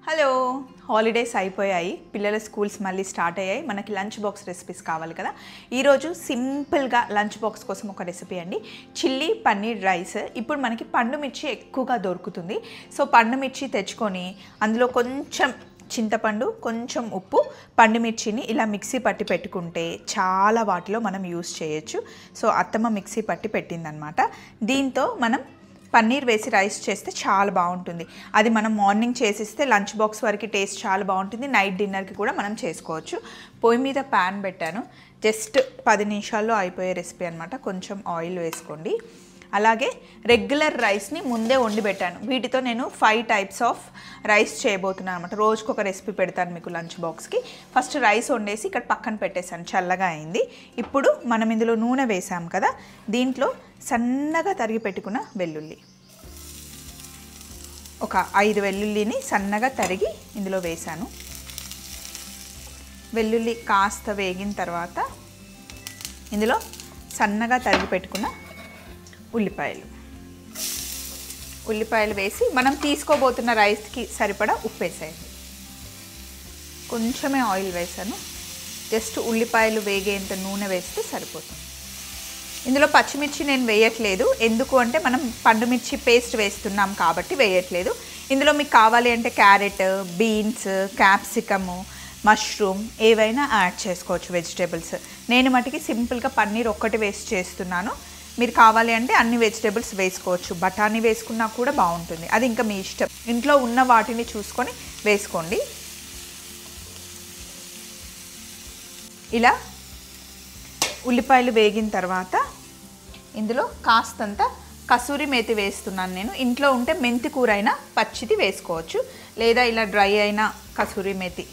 Hello holidays అయిపోయాయి పిల్లల schools మళ్ళీ స్టార్ట్ అయ్యాయి మనకి లంచ్ బాక్స్ రెసిపీస్ కావాలి కదా ఈరోజు సింపుల్గా లంచ్ బాక్స్ కోసం ఒక రెసిపీ అండి చిల్లీ పన్నీర్ రైస్ ఇప్పుడు మనకి పండు మిర్చి ఎక్కువగా దొరుకుతుంది సో పండు మిర్చి తెచ్చుకొని అందులో కొంచెం చింతపండు కొంచెం ఉప్పు పండు మిర్చిని ఇలా మిక్సీ పట్టి పెట్టుకుంటే చాలా వాటిలో మనం యూస్ చేయొచ్చు సో అత్తమ్మ మిక్సీ పట్టి పెట్టిందనమాట దీంతో మనం పన్నీర్ వేసి రైస్ చేస్తే చాలా బాగుంటుంది అది మనం మార్నింగ్ చేసిస్తే లంచ్ బాక్స్ వరకు టేస్ట్ చాలా బాగుంటుంది నైట్ డిన్నర్కి కూడా మనం చేసుకోవచ్చు పొయ్యి మీద ప్యాన్ పెట్టాను జస్ట్ 10 నిమిషాల్లో అయిపోయే రెసిపీ అనమాట కొంచెం ఆయిల్ వేసుకోండి అలాగే రెగ్యులర్ రైస్ని ముందే వండి పెట్టాను వీటితో నేను 5 టైప్స్ ఆఫ్ రైస్ చేయబోతున్నాను అనమాట రోజుకొక రెసిపీ పెడతాను మీకు లంచ్ బాక్స్కి ఫస్ట్ రైస్ వండేసి ఇక్కడ పక్కన పెట్టేశాను చల్లగా అయింది ఇప్పుడు మనం ఇందులో నూనె వేసాం కదా దీంట్లో సన్నగా తరిగి పెట్టుకున్న వెల్లుల్లి ఒక 5 వెల్లుల్లిని సన్నగా తరిగి ఇందులో వేసాను వెల్లుల్లి కాస్త వేగిన తర్వాత ఇందులో సన్నగా తరిగి పెట్టుకున్న ఉల్లిపాయలు వేసి మనం తీసుకోబోతున్న రైస్కి సరిపడా ఉప్పు వేసేయండి కొంచెమే ఆయిల్ వేసాను జస్ట్ ఉల్లిపాయలు వేగేంత నూనె వేస్తే సరిపోతుంది ఇందులో పచ్చిమిర్చి నేను వేయట్లేదు ఎందుకు అంటే మనం పండు మిర్చి పేస్ట్ వేస్తున్నాం కాబట్టి వేయట్లేదు ఇందులో మీకు కావాలి అంటే క్యారెట్ బీన్స్ క్యాప్సికము మష్రూమ్ ఏవైనా యాడ్ చేసుకోవచ్చు వెజిటేబుల్స్ నేను మటుకి సింపుల్గా పన్నీర్ ఒక్కటి వేసి చేస్తున్నాను మీరు కావాలి అంటే అన్ని వెజిటేబుల్స్ వేసుకోవచ్చు బఠానీ వేసుకున్నా కూడా బాగుంటుంది అది ఇంకా మీ ఇష్టం ఇంట్లో ఉన్న వాటిని చూసుకొని వేసుకోండి ఇలా ఉల్లిపాయలు వేగిన తర్వాత ఇందులో కాస్తంత కసూరి మేతి వేస్తున్నాను నేను ఇంట్లో ఉంటే మెంతి కూర అయినా పచ్చిది వేసుకోవచ్చు లేదా ఇలా డ్రై అయిన కసూరి మేతి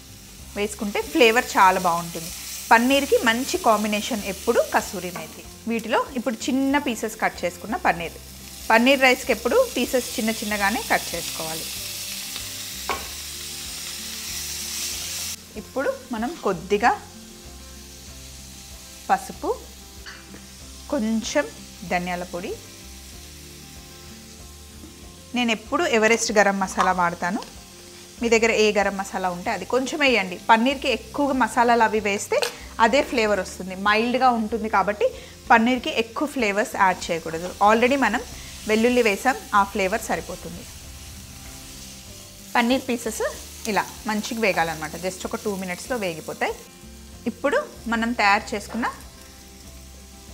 వేసుకుంటే ఫ్లేవర్ చాలా బాగుంటుంది పన్నీర్కి మంచి కాంబినేషన్ ఎప్పుడు కసూరి మేతి వీటిలో ఇప్పుడు చిన్న పీసెస్ కట్ చేసుకున్న పన్నీర్ రైస్కి ఎప్పుడు పీసెస్ చిన్నగానే కట్ చేసుకోవాలి ఇప్పుడు మనం కొద్దిగా పసుపు కొంచెం ధనియాల పొడి నేను ఎప్పుడు ఎవరెస్ట్ గరం మసాలా వాడతాను మీ దగ్గర ఏ గరం మసాలా ఉంటే అది కొంచెం వేయండి పన్నీర్కి ఎక్కువగా మసాలాలు అవి వేస్తే అదే ఫ్లేవర్ వస్తుంది మైల్డ్గా ఉంటుంది కాబట్టి పన్నీర్కి ఎక్కువ ఫ్లేవర్స్ యాడ్ చేయకూడదు ఆల్రెడీ మనం వెల్లుల్లి వేసాం ఆ ఫ్లేవర్ సరిపోతుంది పన్నీర్ పీసెస్ ఇలా మంచిగా వేగాలన్నమాట జస్ట్ ఒక 2 మినిట్స్లో వేగిపోతాయి ఇప్పుడు మనం తయారు చేసుకున్న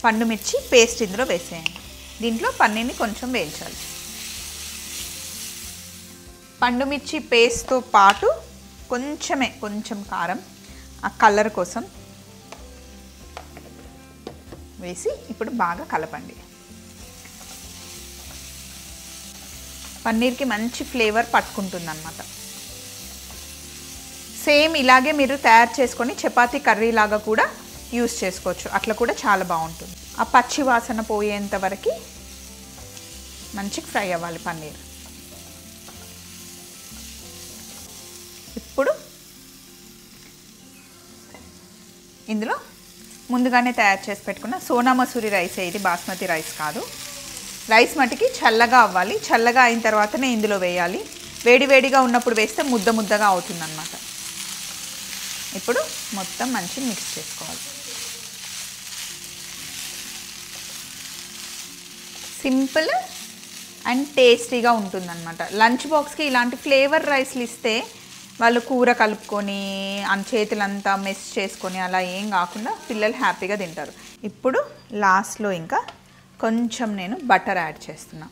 పండు మిర్చి పేస్ట్ ఇందులో వేసేయండి దీంట్లో పన్నీర్ని కొంచెం వేయించాలి పండు మిర్చి పేస్ట్తో పాటు కొంచెం కారం ఆ కలర్ కోసం వేసి ఇప్పుడు బాగా కలపండి పన్నీర్కి మంచి ఫ్లేవర్ పట్టుకుంటుంది అన్నమాట సేమ్ ఇలాగే మీరు తయారు చేసుకొని చపాతీ కర్రీ లాగా కూడా యూస్ చేసుకోవచ్చు అట్లా కూడా చాలా బాగుంటుంది ఆ పచ్చి వాసన పోయేంత వరకు మంచిగా ఫ్రై అవ్వాలి పన్నీర్ ఇప్పుడు ఇందులో ముందుగానే తయారు చేసి పెట్టుకున్న సోనా మసూరి రైస్ ఇది బాస్మతి రైస్ కాదు రైస్ మటుకి చల్లగా అవ్వాలి చల్లగా అయిన తర్వాతనే ఇందులో వేయాలి వేడివేడిగా ఉన్నప్పుడు వేస్తే ముద్దగా అవుతుందన్నమాట ఇప్పుడు మొత్తం మంచి మిక్స్ చేసుకోవాలి సింపుల్ అండ్ టేస్టీగా ఉంటుందన్నమాట లంచ్ బాక్స్కి ఇలాంటి ఫ్లేవర్ రైస్లు ఇస్తే వాళ్ళు కూర కలుపుకొని చేతులంతా మెస్ చేసుకొని అలా ఏం కాకుండా పిల్లలు హ్యాపీగా తింటారు ఇప్పుడు లాస్ట్లో ఇంకా కొంచెం నేను బటర్ యాడ్ చేస్తున్నా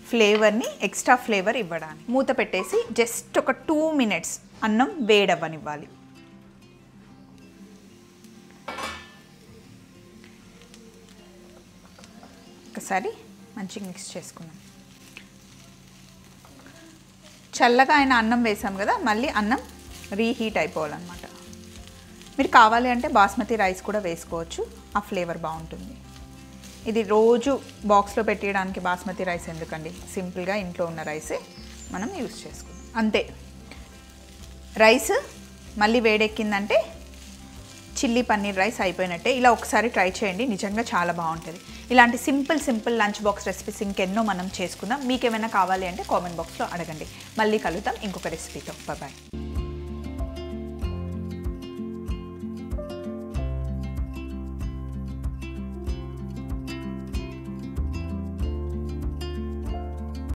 ఫ్లేవర్ని ఎక్స్ట్రా ఫ్లేవర్ ఇవ్వడానికి మూత పెట్టేసి జస్ట్ ఒక 2 మినిట్స్ అన్నం వేడవ్వనివ్వాలి ఒకసారి మంచిగా మిక్స్ చేసుకున్నాం చల్లగా అయిన అన్నం వేసాం కదా మళ్ళీ అన్నం రీహీట్ అయిపోవాలన్నమాట మీరు కావాలి అంటే బాస్మతి రైస్ కూడా వేసుకోవచ్చు ఆ ఫ్లేవర్ బాగుంటుంది ఇది రోజు బాక్స్లో పెట్టేయడానికి బాస్మతి రైస్ ఎందుకండి సింపుల్గా ఇంట్లో ఉన్న రైసే మనం యూస్ చేసుకుందాం అంతే రైస్ మళ్ళీ వేడెక్కిందంటే చిల్లీ పన్నీర్ రైస్ అయిపోయినట్టే. ఇలా ఒకసారి ట్రై చేయండి, నిజంగా చాలా బాగుంటుంది. ఇలాంటి సింపుల్ లంచ్ బాక్స్ రెసిపీస్ ఇంకెన్నో మనం చేసుకుందాం. మీకు ఏమైనా కావాలి అంటే కామెంట్ బాక్స్లో అడగండి. మళ్ళీ కలుద్దాం ఇంకొక రెసిపీతో. బాయ్.